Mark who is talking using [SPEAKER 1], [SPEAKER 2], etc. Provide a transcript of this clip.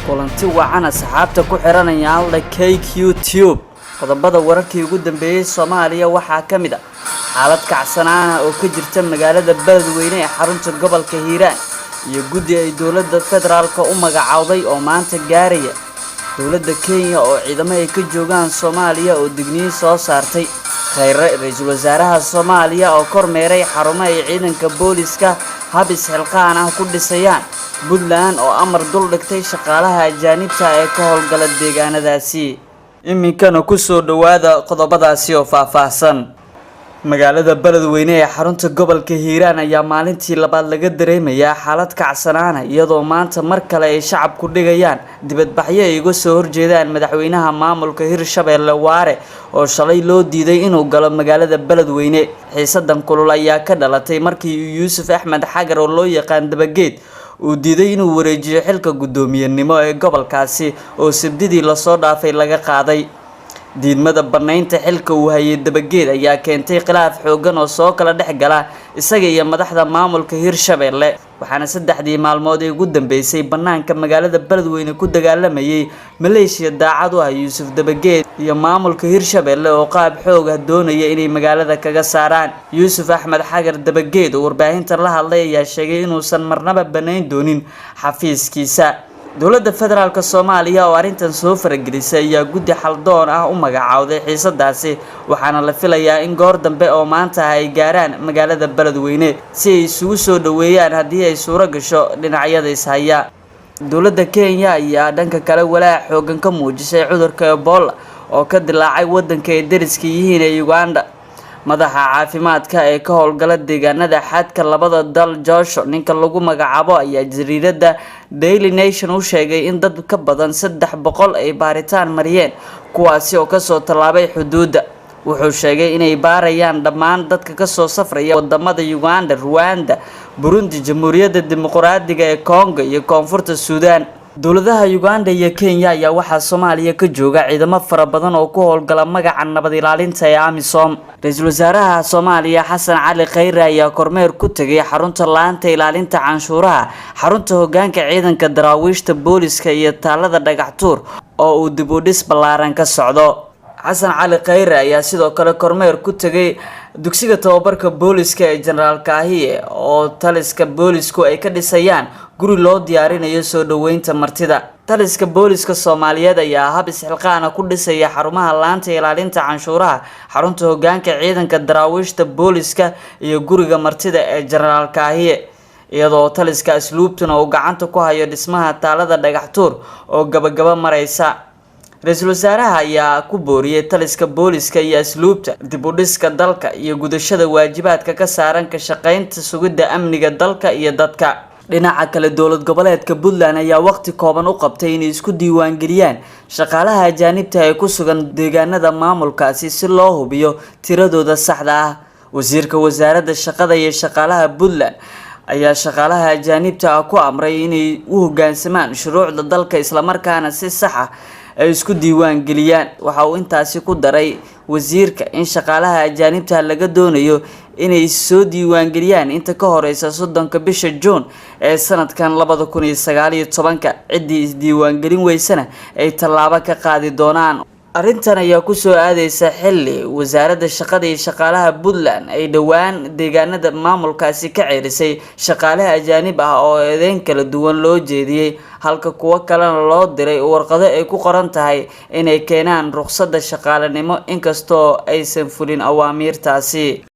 [SPEAKER 1] kulanti wacan asxaabta ku xiranayaan KQ Tube qodobada wararkii ugu dambeeyay Soomaaliya waxaa kamid ah xaalad kacsanaan oo ka jirta magaalada Beledweyne ee xarunta gobolka Hiiraan iyo guddi ay dawladda federaalka u magacaawday oo maanta gaaraya dawladda Kenya oo ciidamo ay ka joogaan Soomaaliya oo digniin soo saartay ra'iisul wasaaraha Soomaaliya oo kormeeray xarumaha ciidanka booliska habis xilqaan ah ku dhisayaan Puntland oo amar dul dhigtay shaqaalaha ajaanibta ee ka howlgala deegaanadaasi iminkana ku soo dhawaada qodobadaasi oo faahfaahsan magaalada Beledweyne ee xarunta gobolka Hiiraan ayaa maalintii labaad laga dareemayaa xaalad kacsanaan iyadoo maanta mar kale ay shacabku dhigayaan dibadbaxyo ay uga soo horjeedaan madaxweynaha maamulka Hirshabelle Waare oo shalay loo diiday inuu galo magaalada Beledweyne xiisadan kulul ayaa ka dhalatay markii Yuusuf Axmed Xagar oo loo yaqaan Dabageed uu diiday inuu wareejiyo xilka gudoomiyenimo ee gobolkaasi oo sabtidii la soo dhaafay laga qaaday diidmada banaynta xilka uu hayay Dabageed ayaa keentay khilaaf xoogan oo soo kala dhexgala isaga iyo madaxda maamulka Hirshabelle waxaana saddexdii maalmood ee ugu dambeysay banaanka magaalada Beledweyne ku dagaalamayay maleeshiya daacad u ah Yuusuf Dabageed iyo maamulka Hirshabelle oo qaab xoog ah doonaya inay magaalada kaga saaraan Yuusuf Axmed Xagar Dabageed oo warbaahinta la hadlay ayaa sheegay inuusan marnaba banayn doonin xafiiskiisa dawladda federaalka Soomaaliya oo arintan soo faragelisay ayaa guddi xaldoon ah u magacaawday xiisadaasi waxaana la filayaa in goor dambe oo maanta ay gaaraan magaalada Beledweyne si ay isugu soo dhaweeyaan haddii ay suuro gasho dhinacyada is haya dawladda Kenya ayaa dhanka kale walaac xoogan ka muujisay cudurka Ebola oo ka dilaacay wadanka ay dariska yihiin ee Uganda madaxa caafimaadka ee ka howlgala deegaanada xadka labada dal Joshua ninka lagu magacaabo ayaa jariirada Daily Nation u sheegay in dad ka badan 300 ay baaritaan mariyeen kuwaasi oo ka soo talaabay xuduudda wuxuu sheegay inay baarayaan dhammaan dadka ka soo safraya wadamada Uganda, Rwanda, Burundi, Jamhuuriyadda Dimuqraadiga ee Congo iyo Koonfurta Suudaan dawladaha Uganda iyo Kenya ayaa waxaa Soomaaliya ka jooga ciidamo fara badan oo ku howlgala magaca nabad ilaalinta ee AMISOM ra'iisul wasaaraha Soomaaliya Xasan Cali Khayre ayaa kormeer ku tagay xarunta laanta ilaalinta canshuuraha xarunta hoggaanka ciidanka daraawiishta booliska iyo taalada dhagaxtuur oo uu dib u dhis ballaaran ka socdo Xasan Cali Khayre ayaa sidoo kale kormeer ku tagay dugsiga tababarka booliska ee General Kaahiye oo taliska boolisku ay ka dhisayaan guri loo diyaarinayo soo dhaweynta martida taliska booliska Soomaaliyeed ayaa habis xilqaan ku dhisaya xarumaha laanta ilaalinta canshuuraha xarunta hoggaanka ciidanka daraawiishta booliska iyo guriga martida ee General Kaahiye iyadoo taliska asluubtuna uu gacanta ku hayo dhismaha taalada dhagaxtuur oo gabagaba maraysa ra'iisul wasaaraha ayaa ku booriyay taliska booliska iyo asluubta dib u dhiska dalka iyo gudashada waajibaadka ka saaran ka shaqeynta sugidda amniga dalka iyo dadka dhinaca kale dawlad goboleedka Puntland ayaa waqti kooban u qabtay inay isku diiwaan geliyaan shaqaalaha ajaanibta ee ku sugan deegaanada maamulkaasi si loo hubiyo tiradooda saxda ah wasiirka wasaaradda shaqada iyo shaqaalaha Puntland ayaa shaqaalaha ajaanibta ku amray inay u hoggaansamaan shuruucda dalka isla markaana si sax ah ay isku diiwaan geliyaan waxa uu intaasi ku daray wasiirka in shaqaalaha ajaanibta laga doonayo inay soo diiwaan geliyaan inta ka horeysa 30 bisha June ee sanadkan 2019 cidii is diiwaan gelin weysana ay tallaabo ka qaadi doonaan arrintan ayaa ku soo aadaysa xilli wasaaradda shaqada iyo shaqaalaha Puntland ay dhawaan deegaanada maamulkaasi ka ceerisay shaqaalaha ajaanib ah oo eedeyn kala duwan loo jeediyay halka kuwa kalena loo diray warqado ay ku qoran tahay inay keenaan ruqsadda shaqaalanimo inkastoo aysan fulin awaamiirtaasi